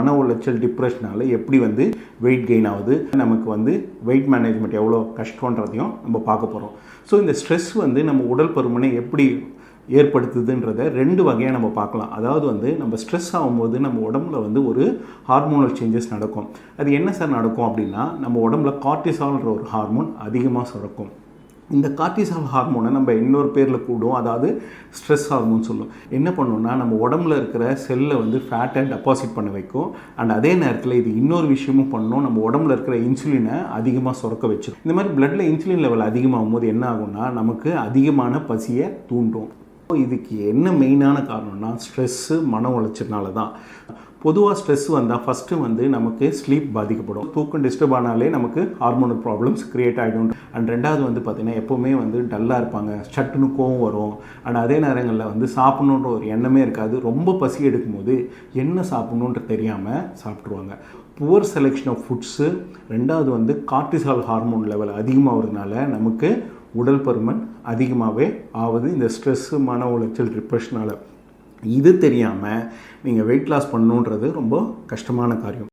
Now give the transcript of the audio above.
மன உளைச்சல் டிப்ரெஷனால் எப்படி வந்து வெயிட் கெயின் ஆகுது, நமக்கு வந்து வெயிட் மேனேஜ்மெண்ட் எவ்வளோ கஷ்டன்றதையும் நம்ம பார்க்க போகிறோம். ஸோ இந்த ஸ்ட்ரெஸ் வந்து நம்ம உடல் பருமனை எப்படி ஏற்படுத்துதுன்றதை 2 வகையாக நம்ம பார்க்கலாம். அதாவது வந்து நம்ம ஸ்ட்ரெஸ் ஆகும்போது நம்ம உடம்புல வந்து ஒரு ஹார்மோனல் சேஞ்சஸ் நடக்கும். அது என்ன சார் நடக்கும் அப்படின்னா, நம்ம உடம்புல கார்டிசால்ன்ற ஒரு ஹார்மோன் அதிகமாக சுரக்கும். இந்த கார்டிசால் ஹார்மோனை நம்ம இன்னொரு பேரில் கூடும், அதாவது ஸ்ட்ரெஸ் ஹார்மோன் சொல்லும். என்ன பண்ணுன்னா, நம்ம உடம்புல இருக்கிற செல்லை வந்து ஃபேட்டை டெபாசிட் பண்ண வைக்கும். அண்ட் அதே நேரத்தில் இது இன்னொரு விஷயமும் பண்ணும், நம்ம உடம்புல இருக்கிற இன்சுலினை அதிகமாக சுரக்க வச்சிடும். இந்த மாதிரி பிளட்டில் இன்சுலின் லெவல் அதிகமாகும் போது என்ன ஆகும்னா, நமக்கு அதிகமான பசியை தூண்டும். இதுக்கு என்ன மெயினான காரணம்னா, ஸ்ட்ரெஸ்ஸு மன உளைச்சல்னால தான். பொதுவாக ஸ்ட்ரெஸ் வந்தால் ஃபஸ்ட்டு வந்து நமக்கு ஸ்லீப் பாதிக்கப்படும். தூக்கம் டிஸ்டர்ப் ஆனாலே நமக்கு ஹார்மோனல் ப்ராப்ளம்ஸ் க்ரியேட் ஆகிடும். அண்ட் ரெண்டாவது வந்து பார்த்திங்கன்னா, எப்போவுமே வந்து டல்லாக இருப்பாங்க, சட்டுன்னு கோவம் வரும். அண்ட் அதே நேரங்களில் வந்து சாப்பிட்ணுன்ற ஒரு எண்ணமே இருக்காது. ரொம்ப பசி எடுக்கும்போது என்ன சாப்பிட்ணுன்ற தெரியாமல் சாப்பிட்ருவாங்க. புவர் செலெக்ஷன் ஆஃப் ஃபுட்ஸு, ரெண்டாவது வந்து கார்டிசால் ஹார்மோன் லெவல் அதிகமாகிறதுனால நமக்கு உடல் பருமன் அதிகமாகவே ஆகுது, இந்த ஸ்ட்ரெஸ்ஸு மன உளைச்சல் டிப்ரெஷனால். இது தெரியாமல் நீங்கள் வெயிட் லாஸ் பண்ணணுன்றது ரொம்ப கஷ்டமான காரியம்.